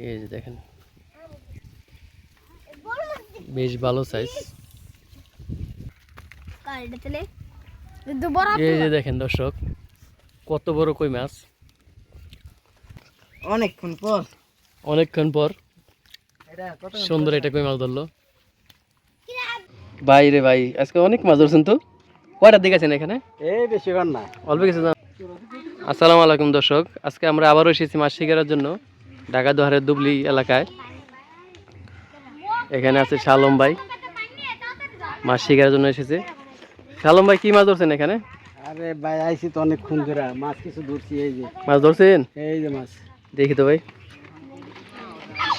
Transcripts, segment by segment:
এই যে দেখেন বেশ ভালো সাইজ। এই যে দেখেন দর্শক কত বড় কই মাছ, অনেকক্ষণ পর সুন্দর এটা কই মাছ ধরলো। ভাই রে ভাই, আজকে অনেক মাছ ধরছেন তো। কয়টার দিকে আছেন এখানে? এই বেশি কর না, অল্প কিছু। আসসালামু আলাইকুম দর্শক, আজকে আমরা আবারও এসেছি মাছ শিকারের জন্য ঢাকা দোহারের দুবলি এলাকায়। এখানে আছে শালম ভাই, মাছ শিকারের জন্য এসেছে। শালম ভাই কি মাছ ধরছেন এখানে? আরে ভাই আইছি তো অনেকক্ষণ ধরে, মাছ কিছু ধরছি। এই যে মাছ ধরছেন, এই যে মাছ দেখি তো ভাই।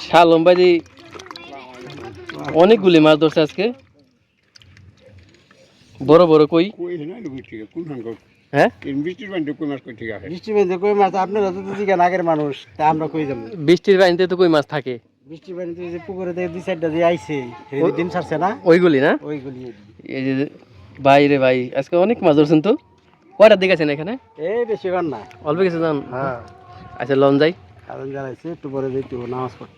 শালম ভাই যে অনেকগুলি মাছ ধরছে আজকে, বড় বড় কই। হ্যাঁ বৃষ্টির কই মাছ আপনারা তো দিকে আগের মানুষ, তা আমরা কই যাবো? বৃষ্টির পানিতে তো কই মাছ থাকে। বৃষ্টির পানিতে যে পুকুরে থেকে দুই চারটা যে আইছে ডিম ছাড়ছে না, ওইগুলি না? ওইগুলি। এই যে ভাই রে ভাই, আজকে অনেক মাছ ধরছেন তো। কয়টার দিকে আছেন এখানে? এই বেশি কর না, অল্প কিছু যান। হ্যাঁ আচ্ছা লন যাই, কারণ জ্বালাইছে একটু পরে যেতে হবে নামাজ পড়তে।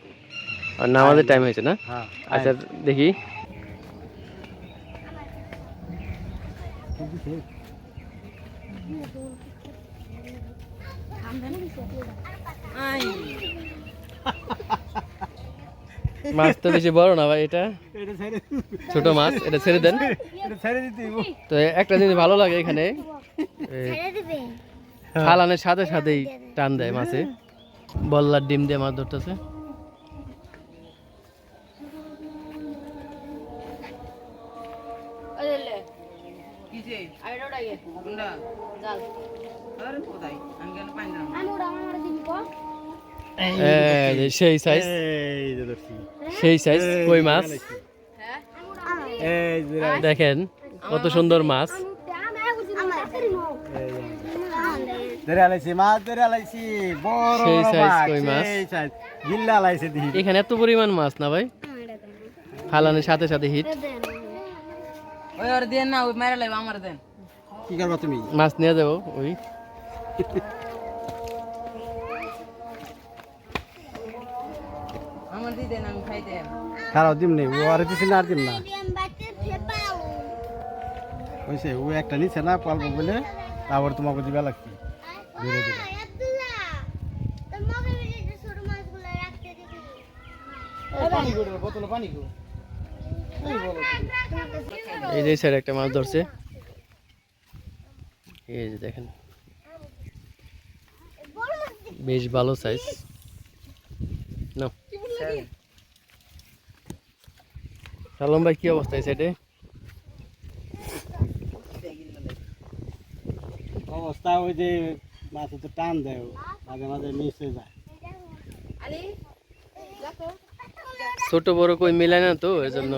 আর নামাজের টাইম হয়েছে না? হ্যাঁ আচ্ছা দেখি। মাছ তো বেশি বড় না ভাই, এটা ছোট মাছ, এটা ছেড়ে দেন। তো একটা জিনিস ভালো লাগে এখানে, ফালানের সাথে সাথেই টান দেয় মাছে। বল্লার ডিম দিয়ে মাছ ধরতেছে। সেই সাইজ, সেই সাইজ কই মাছ দেখেন, কত সুন্দর মাছ। এখানে এত পরিমাণ মাছ না ভাই, ফালানের সাথে সাথে হিট। কি করবা তুমি? মাছ নিয়ে যাবো ওই। খারাপ দিম নেই, ও আর দিছি না, আর দিম না হয়েছে। ও একটা নিচ্ছে না পালবো বলে, তারপর তোমাকে দিবা লাগছে ধীরে ধীরে। এই যে সাইড একটা মাছ ধরছে, এই যে দেখেন বেশ ভালো সাইজ। না সালম ভাই কি অবস্থা এই সাইডে? অবস্থা ওই যে মাছ তো টান দেয়, মাঝে মাঝে মিস হয়ে যায়। ছোট বড় কই মিলায় না তো, এর জন্য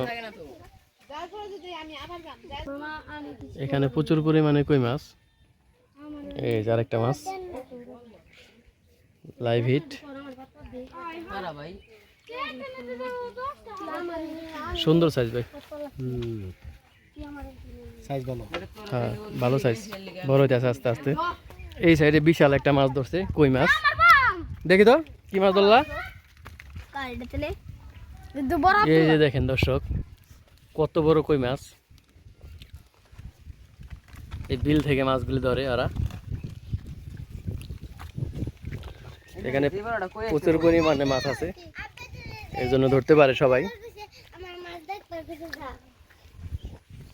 এখানে প্রচুর পরিমাণে কই মাছ। এই যে আরেকটা মাছ, লাইভ হিট। সুন্দর সাইজ ভাই, সাইজ ভালো, হ্যাঁ ভালো সাইজ, বড় হইতে আছে আস্তে আস্তে। এই সাইডে বিশাল একটা মাছ ধরছে, কই মাছ। দেখি তো কি মাছ ধরলা। এই যে দেখেন দর্শক কত বড় কই মাছ। এই বিল থেকে মাছগুলি ধরে ওরা। এখানে প্রচুর পরিমাণে মাছ আছে, এর জন্য ধরতে পারে সবাই।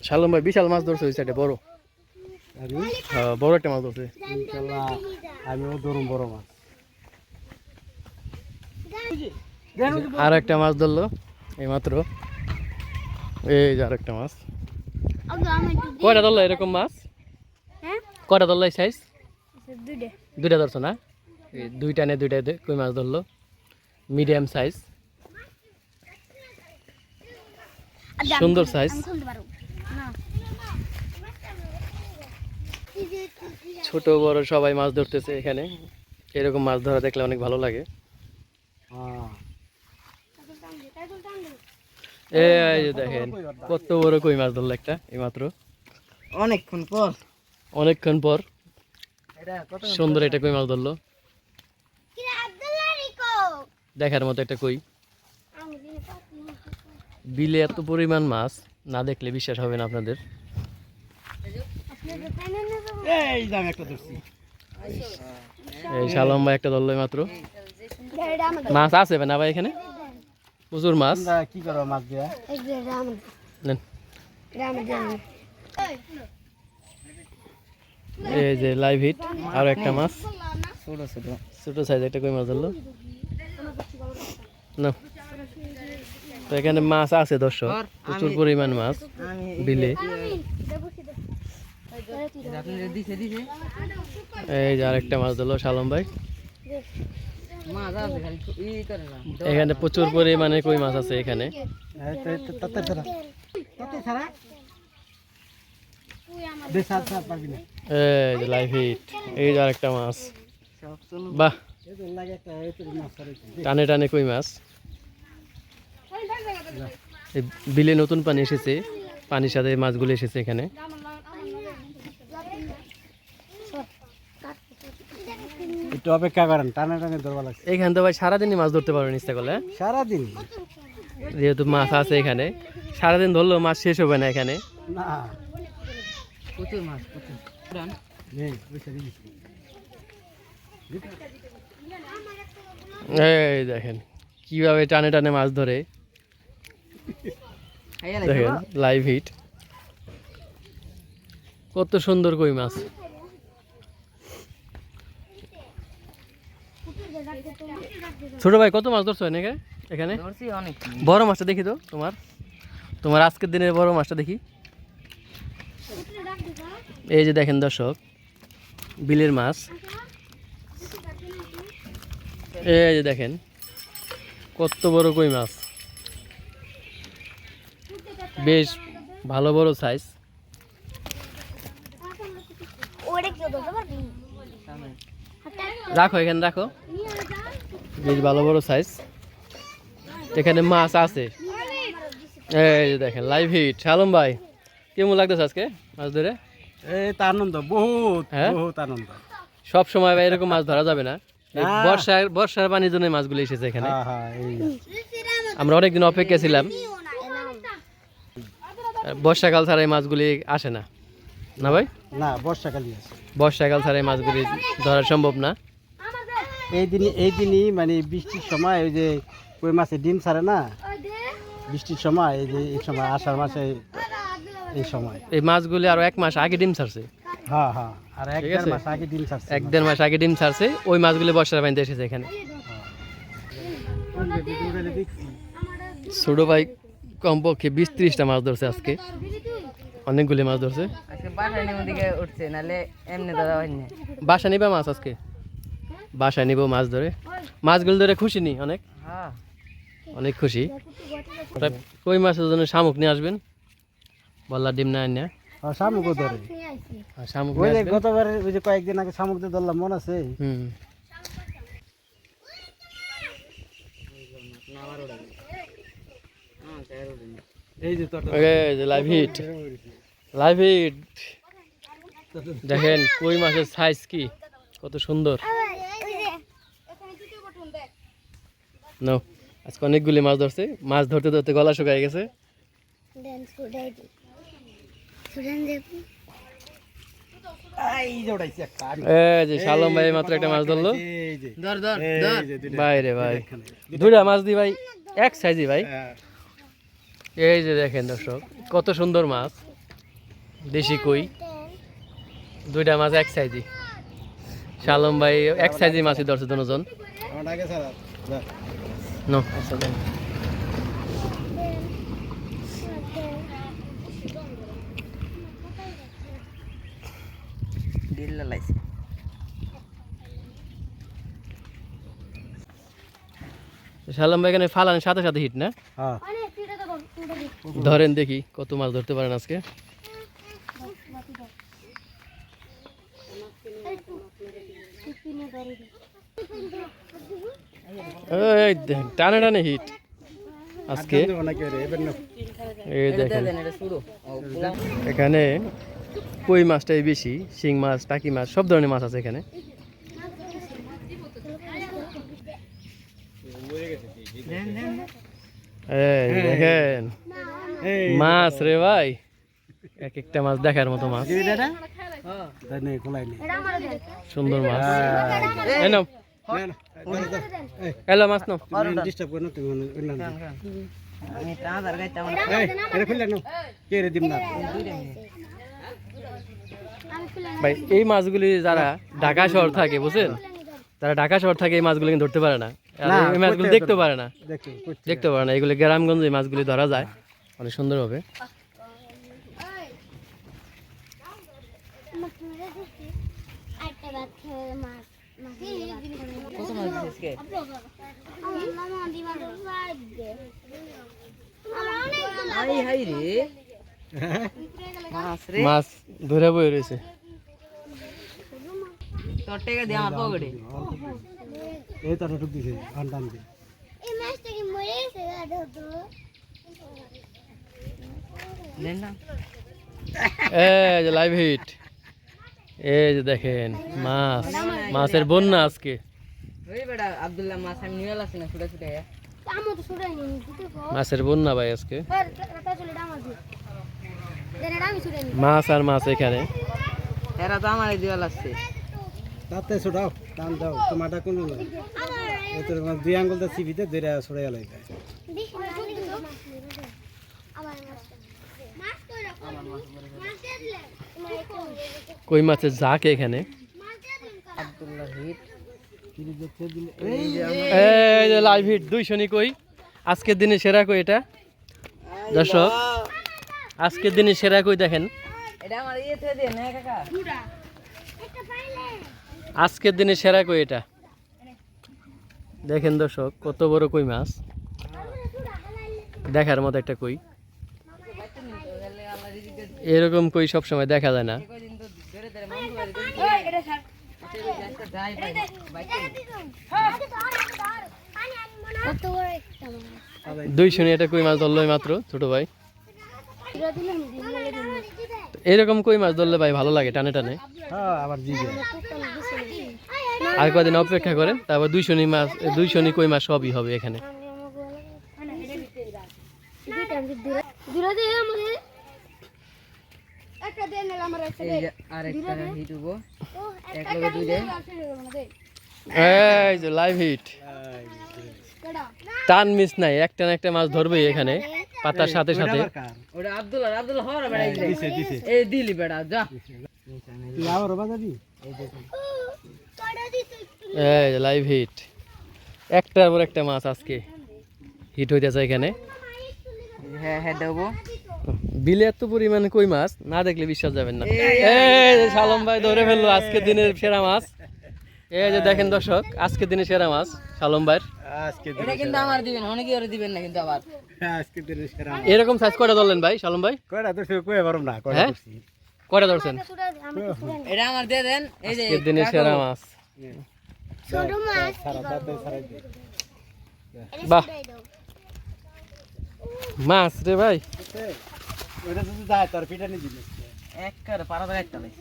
শালম ভাই বিশাল মাছ ধরছে ওই সাইডে, বড়, হ্যাঁ বড় একটা মাছ ধরছে। আমিও ধরুন বড় মাছ। আর একটা মাছ ধরলো এই মাত্র, এই যে আর একটা মাছ। কয়টা ধরলো এরকম মাছ? কয়টা ধরলো এই সাইজ? দুইটা ধরছো না? এই দুইটা নে দুইটা কই মাছ ধরলো, মিডিয়াম সাইজ, সুন্দর সাইজ। ছোট বড় সবাই মাছ ধরতেছে এখানে। এরকম মাছ ধরা দেখলে অনেক ভালো লাগে। এই যে দেখেন কত বড় কই মাছ ধরলো একটা এইমাত্র, অনেকক্ষণ পর সুন্দর এটা কই মাছ ধরলো। দেখার মতো একটা কই। বিলে এত পরিমাণ মাছ না দেখলে বিশ্বাস হবে না আপনাদের। এই যে আমি একটা ধরছি। এই শালম ভাই একটা ধরলো মাত্র। মাছ আছে না ভাই এখানে? প্রচুর মাছ। তোমরা কি করো মাছ দিয়া? নেন। এই যে লাইভ হিট আর একটা মাছ, ছোট ছোট। ছোট সাইজ একটা কই মাছ ধরলো না। তো এখানে মাছ আছে দর্শক, প্রচুর পরিমাণ মাছ বিলে। এই যে আরেকটা মাছ ধরলো শালম ভাই। এখানে প্রচুর পরিমাণে কই মাছ আছে এখানে। এই যে লাইভ হিট, এই যে আরেকটা মাছ। বাহ, টানে টানে কই মাছ। এই বিলে নতুন পানি এসেছে, পানির সাথে মাছগুলো এসেছে এখানে। একটু অপেক্ষা করেন, টানে টানে ধরবা লাগছে। এখানে তো ভাই সারাদিনই মাছ ধরতে পারবেন ইচ্ছা করলে। সারাদিন যেহেতু মাছ আছে এখানে, সারাদিন ধরলেও মাছ শেষ হবে না এখানে। না, প্রচুর মাছ, প্রচুর। নেই পয়সা দিয়েছি। এই দেখেন কিভাবে টানে টানে মাছ ধরে, দেখেন লাইভ হিট। কত সুন্দর কই মাছ। ছোট ভাই কত মাছ ধরছো এখানে? এখানে ধরছি অনেক। বড় মাছটা দেখি তো, তোমার আজকের দিনের বড় মাছটা দেখি। এই যে দেখেন দর্শক, বিলের মাছ। এই যে দেখেন কত বড় কই মাছ, বেশ ভালো বড় সাইজ। রাখো এখানে রাখো, বেশ ভালো বড় সাইজ। এখানে মাছ আছে। এই যে দেখেন লাইভ হিট। শালম ভাই কেমন লাগতেছে আজকে মাছ ধরে? এই তো আনন্দ, বহুত হ্যাঁ? বহুত আনন্দ। সব সময় ভাই এরকম মাছ ধরা যাবে না। এই বর্ষার পানির জন্য মাছগুলো এসেছে এখানে। হ্যাঁ হ্যাঁ, এই আমরা অনেকদিন অপেক্ষা ছিলাম, বর্ষাকাল ছাড়া এই মাছগুলি আসে না। না ভাই, না বর্ষাকালই আছে। বর্ষাকাল ছাড়া এই মাছগুলি ধরা সম্ভব না। এই দিনই মানে বৃষ্টির সময় ওই যে কই মাছে ডিম ছাড়ে না, বৃষ্টির সময় এই যে এই সময় আষাঢ় মাসে এই সময়। এই মাছগুলি আরো 1 মাস আগে ডিম ছাড়ছে। হ্যাঁ হ্যাঁ, আর এক ঠিক দেড় আছে। মাস আগে ডিম ছাড়ছে। 1-1.5 মাস আগে ডিম ছাড়ছে, ওই মাছগুলি বর্ষার পানিতে এসেছে এখানে। ছোট ভাই কমপক্ষে 20-30টা মাছ ধরছে আজকে, অনেকগুলি মাছ ধরছে। আজকে বাসায় নেমে দিকে উঠছে, নাহলে এমনি ধরা হয়নি। বাসা নিবা মাছ আজকে? বাসায় নিব মাছ ধরে। মাছগুলো ধরে খুশি নি অনেক? হ্যাঁ, অনেক খুশি। কই মাছের জন্য শামুক নিয়ে আসবেন, বল্লা ডিম না আনিয়া। আর শামুকও ধরে। আর শামুক ওই নিয়ে যে আসবেন। গতবার ওই যে কয়েকদিন আগে শামুক দিয়ে ধরলাম, মনে আছে? হুম। এই যে লাইভ হিট, লাইভ হিট। দেখেন কই মাছের সাইজ কি কত সুন্দর। নো, আজকে অনেকগুলি মাছ ধরছে। মাছ ধরতে ধরতে গলা শুকায় গেছে। এই যে উঠাইছি একটা। এই যে শালম ভাই মাত্র একটা মাছ ধরলো। এই যে ধর ধর ধর। এই যে দুইটা। ভাই রে ভাই, দুইটা মাছ দি ভাই, এক সাইজই ভাই। হ্যাঁ। এই যে দেখেন দর্শক কত সুন্দর মাছ, দেশি কই। দুইটা মাছ এক সাইজই। শালম ভাই এক সাইজই মাছই ধরছে দুজন। আমার আগে ছাড়া যা। নো, আচ্ছা দেন। ডিল লাইছে। শালম ভাই এখানে ফালানোর সাথে সাথে হিট না? হ্যাঁ, ধরেন দেখি কত মাছ ধরতে পারেন আজকে। এই দেখেন টানে টানে হিট আজকে। দেব নাকি রে এবার না। এই দেখেন দেন এটা শুরু। এখানে কই মাছটাই বেশি, শিং মাছ, টাকি মাছ, সব ধরনের মাছ আছে এখানে। এই দেখেন মাছ রে ভাই, এক একটা মাছ দেখার মতো মাছ, দিবি দাদা তাই নেই খোলাই নেই সুন্দর মাছ। এই নাও, এলো মাছ নাও। ডিস্টার্ব করো না তুমি অন্য আমি টানাদার গাইতে আমার এই এটা খুললে নাও কে রে দিম না ভাই এই মাছগুলি যারা ঢাকা শহর থাকে বুঝছেন, তারা ঢাকা শহর থাকে এই মাছগুলি কিন্তু ধরতে পারে না, আর না, এই মাছগুলি করতে দেখতে পারে না, দেখো দেখতে পারে না। এগুলি গ্রামগঞ্জে এই মাছগুলি ধরা যায় অনেক সুন্দর হবে। কত মাছ দিছিস কে আই হাই রে মাছ রে মাছ ধরে বয়ে রয়েছে। তোর টাকা দিয়ে আমার পকেটে এই তো ঢুক দিছে আনটান দিয়ে দেন না এই যে লাইভ হিট, এই যে দেখেন মাছ, মাছের বন্যা আজকে। ওই বেটা আব্দুল্লাহ মাছ আমি নিয়ে আসছি না ছুটে ছুটে মাছের বন্যা ভাই আজকে, মাছ আর মাছ এখানে। এরা তো আমারই দিয়ে লাগছে তাতে ছুটাও টান দাও তোমারটা কোন এই তো দুই আঙ্গুলটা চিবিতে দুইটা ছড়ে গেল এটা কই মাছের ঝাঁক এখানে। আব্দুল্লাহ হিট এই যে লাইভ হিট 200 নি কই, আজকের দিনে সেরা কই এটা দর্শক, আজকের দিনে সেরা কই দেখেন, এটা আমার ইয়েতে দে না কাকা আজকের দিনে সেরা কই এটা দেখেন দর্শক, কত বড় কই মাছ, দেখার মতো একটা কই। এরকম কই সব সময় দেখা যায় না। কয়দিন তো ধরে ধরে মাংস বাড়ি দিতে যাই ভাই বাইকে 200 নি এটা কই মাছ ধরলো মাত্র ছোট ভাই। এরকম কই মাছ ধরলে ভাই ভালো লাগে টানে টানে। হ্যাঁ আবার জিগে আর কদিন অপেক্ষা করেন, তারপর 200 নি মাছ, 200 নি কই মাছ সবই হবে এখানে। এই যে আরেকটা হিট হবো এক লগে দুইটা এই যে লাইভ হিট, টান মিস নাই, একটা না একটা মাছ ধরবেই এখানে পাতার সাথে সাথে। ওটা আব্দুল্লাহ আব্দুল্লাহ হওয়ার বেড়া দিছে দিছে এই দিলি বেড়া যা তুই আবার বাজাবি এই যে লাইভ হিট, একটার পর একটা মাছ আজকে হিট হইতেছে এখানে। হ্যাঁ হ্যাঁ দেবো বিলে এত পরিমাণে কই মাছ না দেখলে বিশ্বাস যাবেন না। এই যে সালম ভাই ধরে ফেললো আজকের দিনের সেরা মাছ। এই যে দেখেন দর্শক, আজকের দিনের সেরা মাছ সালম ভাইয়ের। আজকে এটা কিন্তু আমার দিবেন অনেকে ওরে দিবেন না কিন্তু আবার আজকে দিনে সেরা এরকম সাইজ কয়টা ধরলেন ভাই সালম ভাই? কয়টা তো সে কই পারম না কয়টা হ্যাঁ? করছি কয়টা ধরছেন এটা আমার দিয়ে দেন এই যে আজকের দিনের সেরা মাছ? সারা দাঁতে সারা দে বাহ মাছ রে ভাই। ওটা তো যায় তোর পিটানি দিবি এক করে পারা দেয় একটা নাই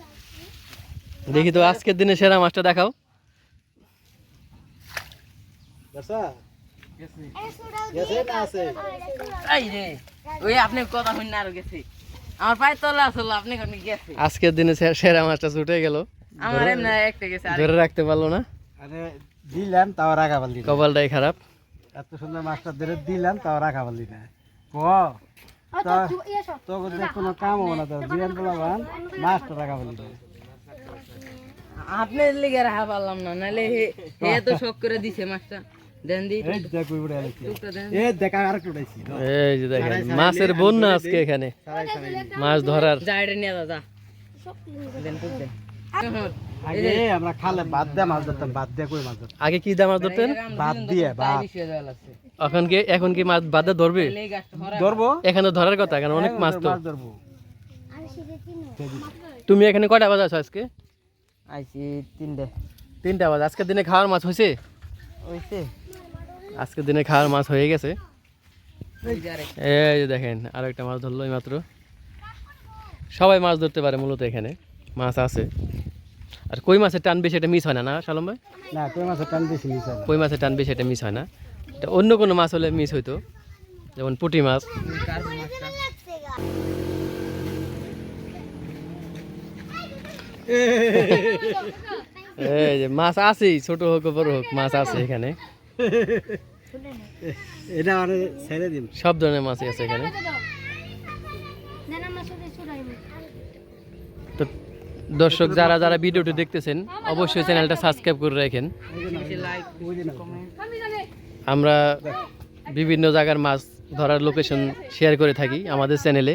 দেখি তো আজকের দিনের সেরা মাছটা দেখাও। দসা গেছে না আছে এই রে ওই আপনি কথা হইন না আর গেছে আমার পায়ে তলা আসলে আপনি কোন গেছে আজকের দিনে সেরা মাছটা ছুটে গেল, আমার এমনি একটা গেছে আর ধরে রাখতে পারলো না, আরে দিলাম তাও রাখা পারলি না কপালটাই খারাপ। এত সুন্দর মাছটা ধরে দিলাম তাও রাখা পারলি না ক তো কোনো কাম হবে না তো জিয়ান বলাবান মাছটা রাখা পারলি না আপনি লিগে রাখা পারলাম না নালে হে তো শক করে দিছে মাছটা দেন দি এই দেখ কই বড় আইছি টুকটা দেন এ দেখা আর উঠাইছি এই যে দেখেন মাছের বন্যা আজকে এখানে, মাছ ধরার। যা এটা নিয়ে দাদা দেন টুক দেন আগে আমরা খালে বাদ দিয়ে মাছ ধরতাম বাদ দিয়ে কই মাছ ধরতাম আগে কি দিয়ে মাছ ধরতেন, বাদ দিয়ে বাদ এখন কি মাছ বাদে ধরবে? ধরবো এখানে ধরার কথা, কারণ অনেক মাছ তো। মাছ ধরবো তুমি এখানে কয়টা বাজে আছো আজকে? আইছি 3টা 3টা বাজে। আজকের দিনে খাওয়ার মাছ হয়েছে? ওইছে আজকের দিনে খাওয়ার মাছ হয়ে গেছে। ওই যে আরেক এই যে দেখেন আর একটা মাছ ধরলো এই মাত্র। সবাই মাছ ধরতে পারে মূলত, এখানে মাছ আছে। আর কই মাছের টান বেশি এটা মিস হয় না, না সালম ভাই? না কই মাছের টান বেশি নিছে কই মাছের টান বেশি এটা মিস হয় না। তা অন্য কোনো মাছ হলে মিস হইতো, যেমন পুঁটি মাছ। এই যে মাছ আছেই, ছোট হোক বড় হোক মাছ আছে এখানে, এটা মানে ছেড়ে দিন। সব ধরনের মাছই আছে এখানে। তো দর্শক যারা যারা ভিডিওটি দেখতেছেন অবশ্যই চ্যানেলটা সাবস্ক্রাইব করে রাখেন। আমরা বিভিন্ন জায়গার মাছ ধরার লোকেশন শেয়ার করে থাকি আমাদের চ্যানেলে।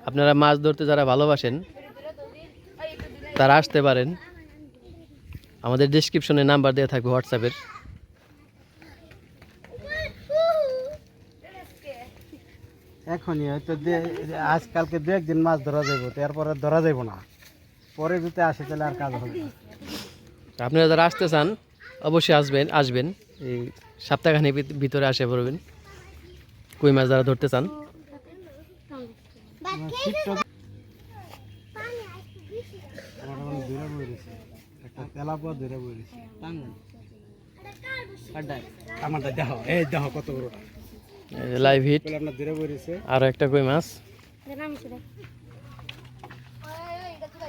আপনারা মাছ ধরতে যারা ভালোবাসেন তারা আসতে পারেন, আমাদের ডেসক্রিপশনে নাম্বার দেওয়া থাকবে হোয়াটসঅ্যাপের। এখনই হয়তো আজকালকে 2-1 দিন মাছ ধরা যাইব, তারপরে ধরা যাইব না। পরে যদি আসে তাহলে আর কাজ হবে না। আপনারা যারা আসতে চান অবশ্যই আসবেন এই সপ্তাহখানেক ভিতরে আসে পড়বেন কই মাছ যারা ধরতে চান। একটা তেলাপোয়া ধরে বইরেছে আমারটা দেখো, এই দেখো কত বড় লাইভ হিট, আপনার ধরে বইরেছে। আর একটা কই মাছ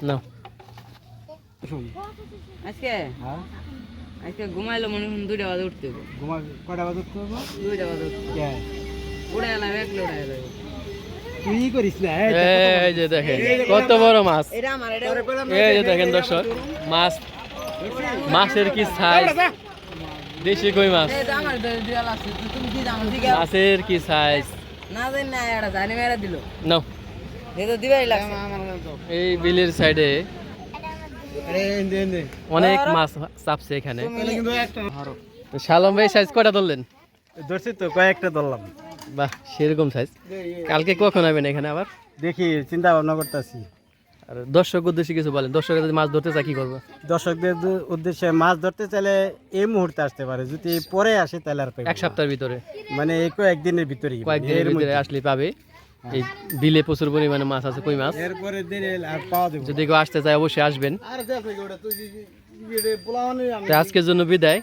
না। আজকে হ্যাঁ আজকে ঘুমাইলো মনে হয় 2টা বাজে উঠতে হবে। ঘুমা কয়টা বাজে তো 2টা বাজে উঠতে কে উড়ে এলাম, একলে উড়ে এলাম। তুই করিস না। এই যে দেখেন কত বড় মাছ, এটা আমার, এটা এই যে দেখেন দর্শক মাছ, মাছের কি সাইজ, দেশি কই মাছ, এটা আমার দেওয়াল আছে। তুমি কি জানো ঠিক আছে? মাছের কি সাইজ না জানি না, এটা জানি মেরা দিল। নাও। এই তো দিবাই লাগছে। এই বিলের সাইডে আরে এনে এনে অনেক মাছ চাপছে এখানে। কিন্তু একটা শালম ভাই সাইজ কয়টা ধরলেন? ধরছি তো, কয়েকটা ধরলাম। বাহ, সেরকম সাইজ। কালকে কখন আসবেন এখানে আবার? দেখি চিন্তা ভাবনা করতেছি। আর দর্শক উদ্দেশ্যে কিছু বলেন, দর্শক যদি মাছ ধরতে চায় কি করবো? দর্শকদের উদ্দেশ্যে মাছ ধরতে চাইলে এই মুহূর্তে আসতে পারে, যদি পরে আসে তাহলে আর পাবে এক সপ্তাহের ভিতরে, মানে এই কয়েকদিনের ভিতরেই, কয়েকদিনের ভিতরে আসলে পাবে। এই বিলে প্রচুর পরিমাণে মাছ আছে, কই মাছ। এরপরে দিন আর পাওয়া যাবে। যদি কেউ আসতে চায় অবশ্যই আসবেন। আর দেখ ওটা তুই বলাও তো আজকের জন্য বিদায়।